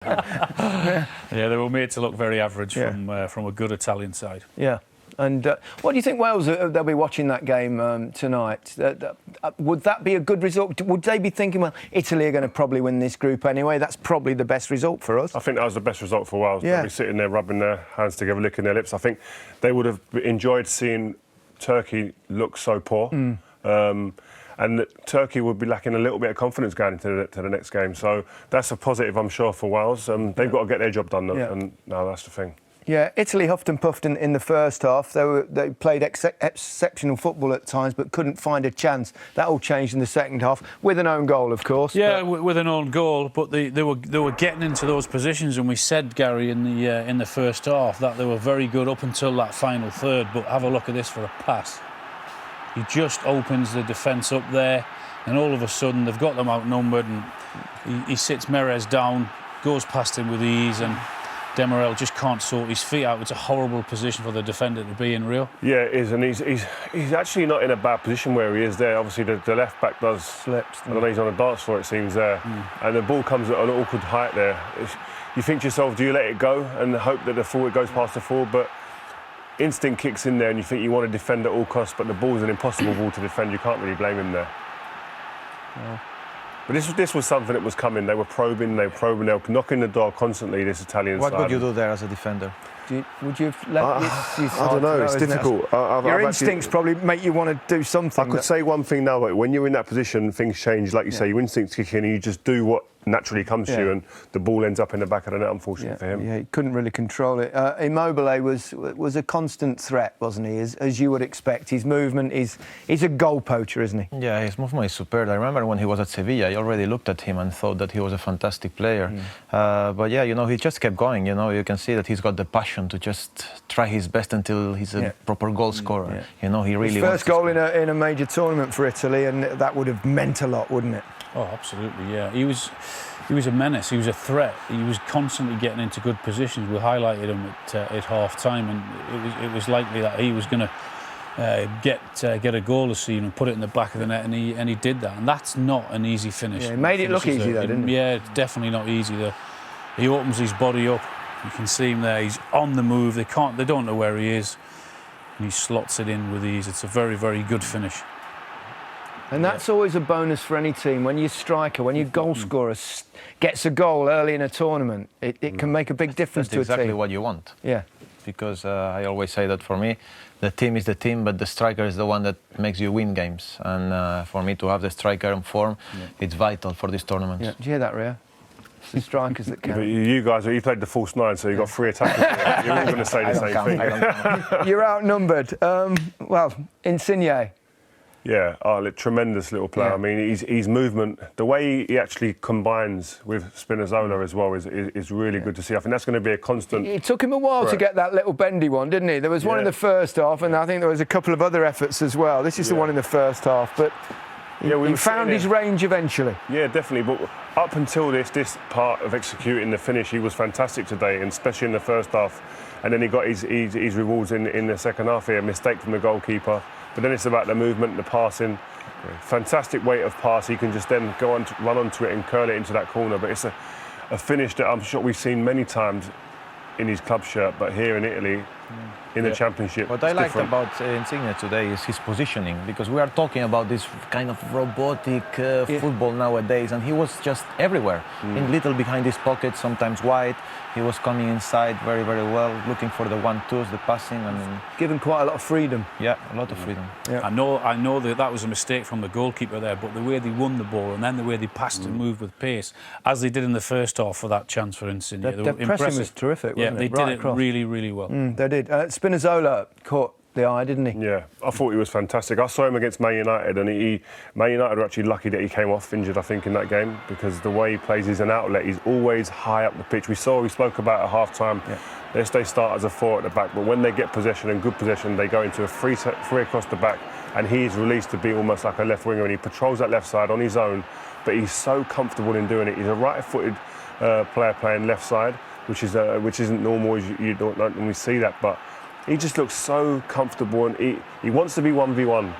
Yeah, they were made to look very average from a good Italian side. Yeah. And what do you think Wales, they'll be watching that game tonight? Would that be a good result? Would they be thinking, well, Italy are going to probably win this group anyway? That's probably the best result for us. I think that was the best result for Wales. Yeah. They'll be sitting there rubbing their hands together, licking their lips. I think they would have enjoyed seeing Turkey look so poor. And Turkey would be lacking a little bit of confidence going into the next game. So that's a positive, I'm sure, for Wales. They've got to get their job done, and no, that's the thing. Yeah, Italy huffed and puffed in the first half. They played exceptional football at times, but couldn't find a chance. That all changed in the second half, with an own goal, of course. Yeah, with an own goal, but they were getting into those positions, and we said, Gary, in the first half that they were very good up until that final third. But have a look at this for a pass. He just opens the defence up there, and all of a sudden they've got them outnumbered, and he sits Merez down, goes past him with ease, and Demirel just can't sort his feet out. It's a horrible position for the defender to be in, Rio. Yeah, it is, and he's actually not in a bad position where he is there. Obviously, the left back does slips. I don't know, he's on a dance floor, it seems, there. And the ball comes at an awkward height there. You think to yourself, do you let it go and hope that the forward goes past the forward? But instinct kicks in there, and you think you want to defend at all costs, but the ball's an impossible ball to defend. You can't really blame him there. Yeah. But this was something that was coming. They were probing, they were knocking the door constantly, this Italian side. What would you do there as a defender? Would you let I don't know, it's difficult. Your instincts probably make you want to do something. I could say one thing now, but when you're in that position, things change. Like you say, your instincts kick in and you just do what naturally comes to you, and the ball ends up in the back of the net, unfortunately for him. Yeah, he couldn't really control it. Immobile was a constant threat, wasn't he? As you would expect. His movement, he's a goal poacher, isn't he? Yeah, his movement is superb. I remember when he was at Sevilla, I already looked at him and thought that he was a fantastic player. But yeah, you know, he just kept going. You know, you can see that he's got the passion to just try his best until he's a proper goal scorer. Yeah. You know, he really his first goal in a major tournament for Italy, and that would have meant a lot, wouldn't it? Oh, absolutely, yeah. He was a menace. He was a threat. He was constantly getting into good positions. We highlighted him at half-time, and it was likely that he was going to get a goal this season and put it in the back of the net, and he did that. And that's not an easy finish. Yeah, he made it look easy, though, didn't he? Yeah, it's definitely not easy. He opens his body up. You can see him there. He's on the move. They don't know where he is, and he slots it in with ease. It's a very, very good finish. And that's always a bonus for any team. When your striker, when your goal scorer gets a goal early in a tournament, it can make a big difference to a team. That's exactly what you want. Yeah. Because I always say that for me, the team is the team, but the striker is the one that makes you win games. And for me to have the striker in form, it's vital for this tournament. Yeah. Do you hear that, Rio? It's the strikers that count. You guys, you played the false nine, so you've got 3 attackers. You're all going to say the same thing. You're outnumbered. Well, Insigne. Yeah, tremendous little player. Yeah. I mean, his movement, the way he actually combines with Spinazzola as well is really good to see. I think that's going to be a constant. It took him a while to get that little bendy one, didn't he? There was one in the first half, and I think there was a couple of other efforts as well. This is the one in the first half, but he found his range eventually. Yeah, definitely. But up until this part of executing the finish, he was fantastic today, and especially in the first half. And then he got his rewards in the second half here. A mistake from the goalkeeper. But then it's about the movement, the passing. Fantastic weight of pass. He can just then go on to run onto it and curl it into that corner. But it's a finish that I'm sure we've seen many times in his club shirt, but here in Italy, in the Championship. What I liked about Insigne today is his positioning, because we are talking about this kind of robotic football nowadays, and he was just everywhere, in little behind his pocket, sometimes wide. He was coming inside very, very well, looking for the 1-2s, the passing, and given quite a lot of freedom. Yeah, a lot of freedom. Yeah. I know that was a mistake from the goalkeeper there, but the way they won the ball and then the way they passed and moved with pace, as they did in the first half for that chance for Insigne, their pressing was terrific. Yeah, wasn't it? They did it really, really well. They did. Spinazzola caught the eye, didn't he? Yeah, I thought he was fantastic. I saw him against Man United, and Man United were actually lucky that he came off injured, I think, in that game, because the way he plays is an outlet. He's always high up the pitch. We spoke about at half-time. They start as a 4 at the back, but when they get possession and good possession, they go into a free across the back, and he's released to be almost like a left winger, and he patrols that left side on his own, but he's so comfortable in doing it. He's a right-footed player playing left side, which isn't normal. You don't normally see that, but he just looks so comfortable, and he wants to be 1v1.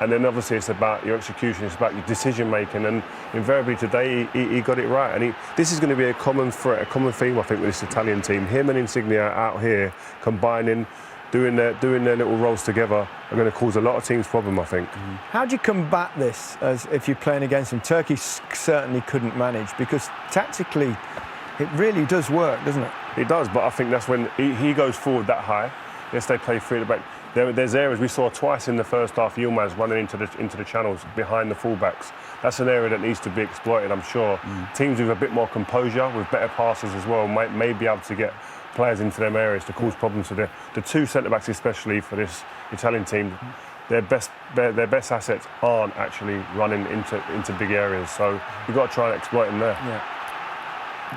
And then obviously it's about your execution, it's about your decision making, and invariably today he got it right. And this is going to be a common threat, a common theme, I think, with this Italian team. Him and Insigne out here combining, doing their little roles together are going to cause a lot of teams problem, I think. How do you combat this as if you're playing against them? Turkey certainly couldn't manage, because tactically it really does work, doesn't it? It does, but I think that's when he goes forward that high. Yes, they play free at the back. There's areas we saw twice in the first half. Yilmaz running into the channels behind the fullbacks. That's an area that needs to be exploited, I'm sure. Teams with a bit more composure, with better passes as well, may be able to get players into them areas to cause problems for the two centre-backs, especially for this Italian team. Their best assets aren't actually running into big areas, so you've got to try and exploit them there. Yeah.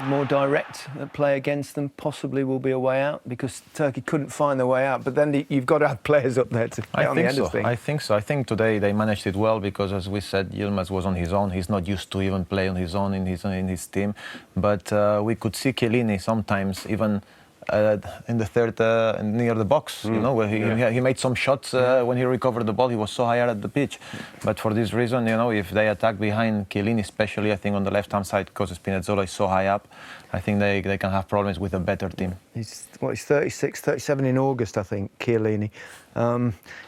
More direct play against them possibly will be a way out, because Turkey couldn't find their way out. But then you've got to have players up there to get on the end of things. I think so. I think today they managed it well, because, as we said, Yilmaz was on his own. He's not used to even play on his own in his team. But we could see Chiellini sometimes even in the third, near the box, you know, where he made some shots when he recovered the ball. He was so higher at the pitch. But for this reason, you know, if they attack behind Chiellini, especially, I think on the left-hand side, because Spinazzola is so high up, I think they can have problems with a better team. He's 36, 37 in August, I think, Chiellini.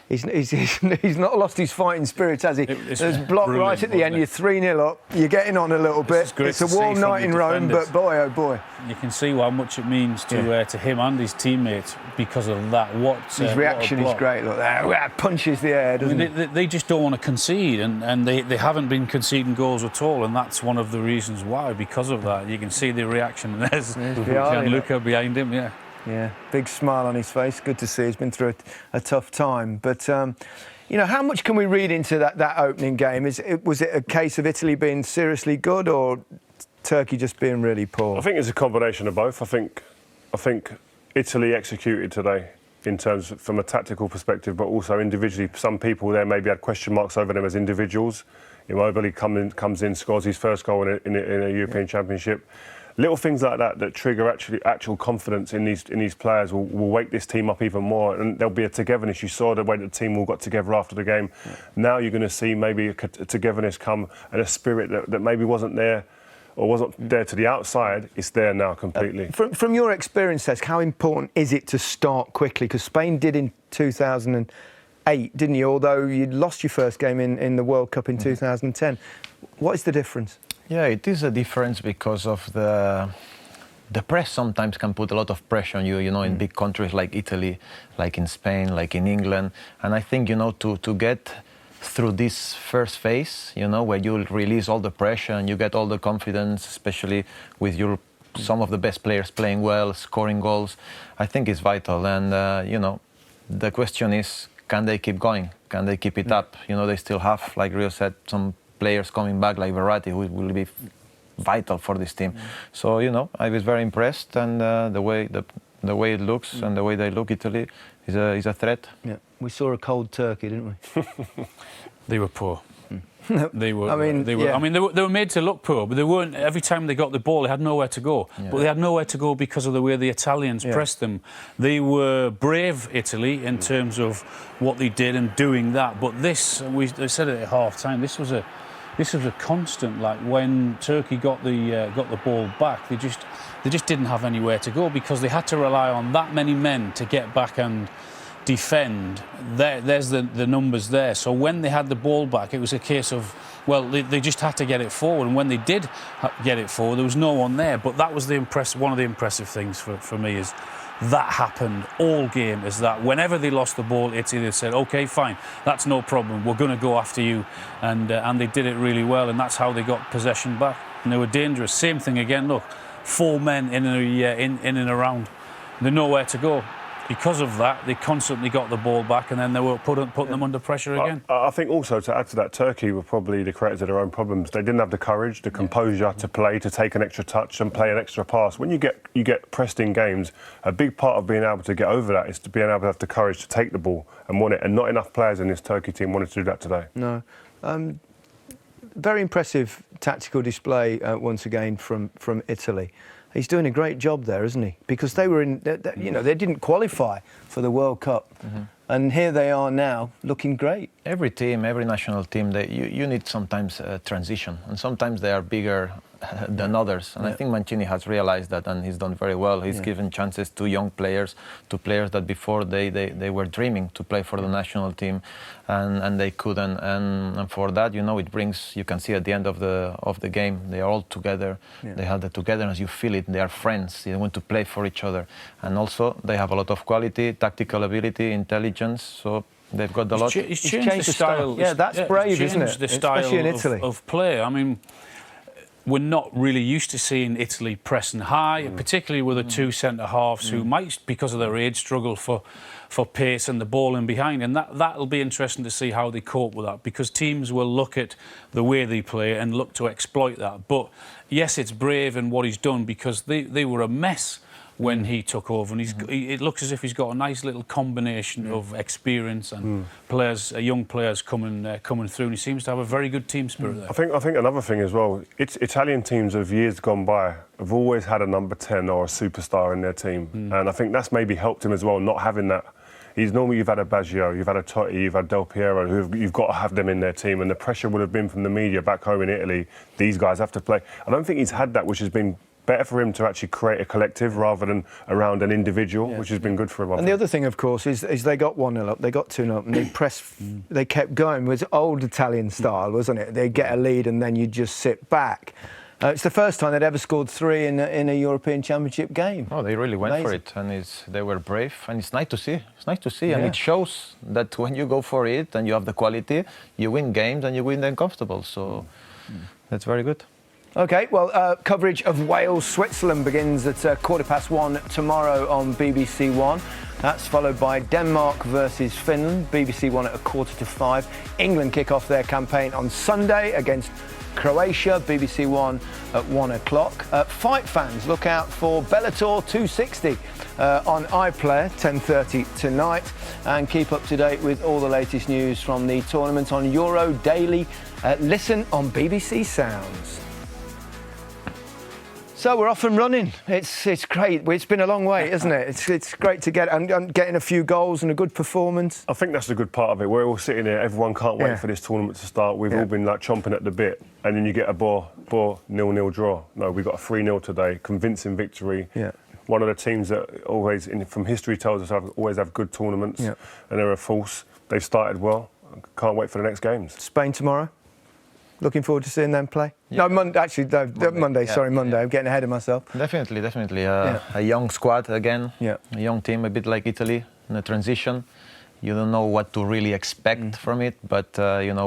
He's not lost his fighting spirit, has he? There's block right at the end, you're 3-0 up, you're getting on a little bit. It's a warm night in Rome, but boy, oh boy. You can see how much it means to him and his teammates because of that. His reaction is great. Look, punches the air, doesn't it? They just don't want to concede, and they haven't been conceding goals at all, and that's one of the reasons why. Because of that, you can see the reaction. There's Gianluca behind him, Yeah, big smile on his face. Good to see. He's been through a tough time. But, you know, how much can we read into that opening game? Was it a case of Italy being seriously good, or Turkey just being really poor? I think it's a combination of both. I think Italy executed today in terms from a tactical perspective, but also individually. Some people there maybe had question marks over them as individuals. Immobile comes in, scores his first goal in a European Championship. Little things like that trigger actual confidence in these players will wake this team up even more, and there'll be a togetherness. You saw the way that the team all got together after the game. Now you're going to see maybe a togetherness come, and a spirit that maybe wasn't there or wasn't there to the outside. It's there now completely. From your experience, Cesc, how important is it to start quickly? Because Spain did in 2008, didn't you? Although you'd lost your first game in the World Cup in 2010. What is the difference? Yeah, it is a difference because of the press sometimes can put a lot of pressure on you, you know, in big countries like Italy, like in Spain, like in England. And I think, you know, to get through this first phase, you know, where you release all the pressure and you get all the confidence, especially with some of the best players playing well, scoring goals, I think it's vital. And, you know, the question is, can they keep going? Can they keep it up? You know, they still have, like Rio said, some players coming back like Verratti, who will be vital for this team. So, you know, I was very impressed, and the way it looks and the way they look, Italy is a threat. Yeah, we saw a cold Turkey, didn't we? They were poor. They were. I mean, they were made to look poor, but they weren't. Every time they got the ball, they had nowhere to go. Yeah. But they had nowhere to go because of the way the Italians pressed them. They were brave, Italy, in terms of what they did and doing that. But this, they said it at half time. This was a constant. Like when Turkey got the ball back, they just didn't have anywhere to go because they had to rely on that many men to get back and defend. There's the numbers there. So when they had the ball back, it was a case of, well, they just had to get it forward. And when they did get it forward, there was no one there. But that was one of the impressive things for me is that happened all game. Is that whenever they lost the ball, Italy said, "Okay, fine, that's no problem. We're going to go after you," and they did it really well. And that's how they got possession back. And they were dangerous. Same thing again. Look, 4 men in and around. They're nowhere to go. Because of that, they constantly got the ball back, and then they were putting them under pressure again. I think also, to add to that, Turkey were probably the creators of their own problems. They didn't have the courage, the composure to play, to take an extra touch and play an extra pass. When you get pressed in games, a big part of being able to get over that is to be able to have the courage to take the ball and win it. And not enough players in this Turkey team wanted to do that today. No. Very impressive tactical display once again from Italy. He's doing a great job there, isn't he? Because they were they didn't qualify for the World Cup. And here they are now, looking great. Every team, every national team, you need sometimes a transition, and sometimes they are bigger than others. And I think Mancini has realized that, and he's done very well. He's given chances to young players, to players that before they were dreaming to play for the national team, and they couldn't. And for that, it brings. You can see at the end of the game, they are all together. They have the togetherness. You feel it. They are friends. They want to play for each other, and also they have a lot of quality, tactical ability, intelligence. So they've got a lot. He's changed the style. Yeah, that's brave, isn't it? The style especially in Italy. of play. I mean, we're not really used to seeing Italy pressing high, particularly with the two centre-halves who might, because of their age, struggle for pace and the ball in behind. And that'll be interesting to see how they cope with that, because teams will look at the way they play and look to exploit that. But yes, it's brave in what he's done, because they were a mess when he took over, and it looks as if he's got a nice little combination of experience and young players coming through, and he seems to have a very good team spirit there. I think another thing as well, Italian teams of years gone by have always had a number 10 or a superstar in their team, and I think that's maybe helped him as well, not having that. You've had a Baggio, you've had a Totti, you've had Del Piero, you've got to have them in their team, and the pressure would have been from the media back home in Italy. These guys have to play. I don't think he's had that, which has been better for him to actually create a collective rather than around an individual, which has been good for him. And the other thing, of course, is they got 1-0 up, they got 2-0 up, and they they kept going. It was old Italian style, wasn't it? They get a lead and then you just sit back. It's the first time they'd ever scored 3 in a European Championship game. Oh, they really went for it, and they were brave, and it's nice to see. It's nice to see, and it shows that when you go for it and you have the quality, you win games and you win them comfortable. So that's very good. OK, well, coverage of Wales-Switzerland begins at 1:15 tomorrow on BBC One. That's followed by Denmark versus Finland, BBC One at 4:45. England kick off their campaign on Sunday against Croatia, BBC One at 1 o'clock. Fight fans, look out for Bellator 260 on iPlayer, 10:30 tonight. And keep up to date with all the latest news from the tournament on Euro Daily. Listen on BBC Sounds. So we're off and running. It's great. It's been a long wait, isn't it? It's great to get and getting a few goals and a good performance. I think that's the good part of it. We're all sitting here. Everyone can't wait for this tournament to start. We've all been like chomping at the bit, and then you get a bore 0-0 draw. No, we got a 3-0 today. Convincing victory. Yeah. One of the teams that always, from history, tells us always have good tournaments, and they're a force. They've started well. Can't wait for the next games. Spain tomorrow. Looking forward to seeing them play. Yeah. No, Monday. Monday. Sorry, Monday. I'm getting ahead of myself. Definitely. A young squad again. Yeah. A young team, a bit like Italy in a transition. You don't know what to really expect from it, but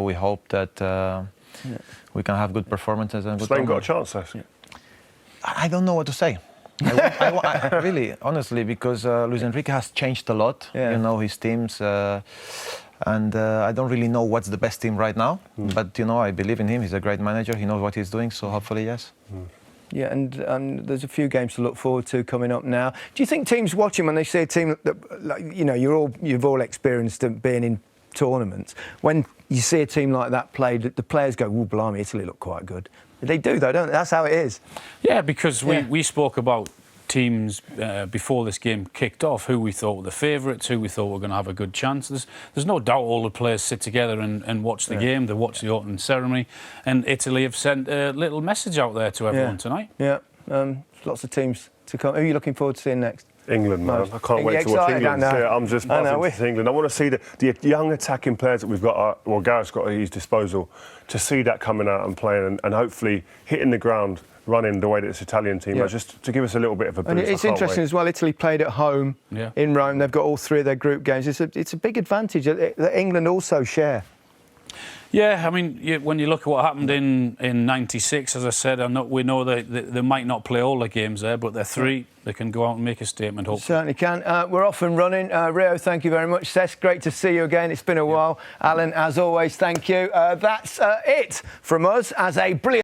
we hope that we can have good performances and good. Spain got a chance, Cesc. I don't know what to say. I really, honestly, because Luis Enrique has changed a lot. Yeah. His teams. And I don't really know what's the best team right now, but I believe in him. He's a great manager. He knows what he's doing, so hopefully, yes. Yeah, and there's a few games to look forward to coming up now. Do you think teams watching, when they see a team that, you've all experienced being in tournaments, when you see a team like that play, the players go, "Oh, blimey, Italy look quite good." They do, though, don't they? That's how it is. Yeah, because we spoke about teams before this game kicked off, who we thought were the favourites, who we thought were going to have a good chance. There's no doubt all the players sit together and watch the game. They watch the opening ceremony, and Italy have sent a little message out there to everyone tonight. Yeah, lots of teams to come. Who are you looking forward to seeing next? England, man. I can't wait to watch England. I'm just buzzing to see England. I want to see the young attacking players that we've got, Gareth's got at his disposal, to see that coming out and playing and hopefully hitting the ground running the way that this Italian team is, just to give us a little bit of a boost. And it's interesting as well, Italy played at home in Rome. They've got all 3 of their group games. It's a big advantage that England also share. Yeah, I mean, when you look at what happened in '96, as I said, we know that they might not play all the games there, but they're 3. They can go out and make a statement, hopefully. Certainly can. We're off and running. Rio, thank you very much. Cesc, great to see you again. It's been a while. Alan, as always, thank you. That's it from us as a brilliant...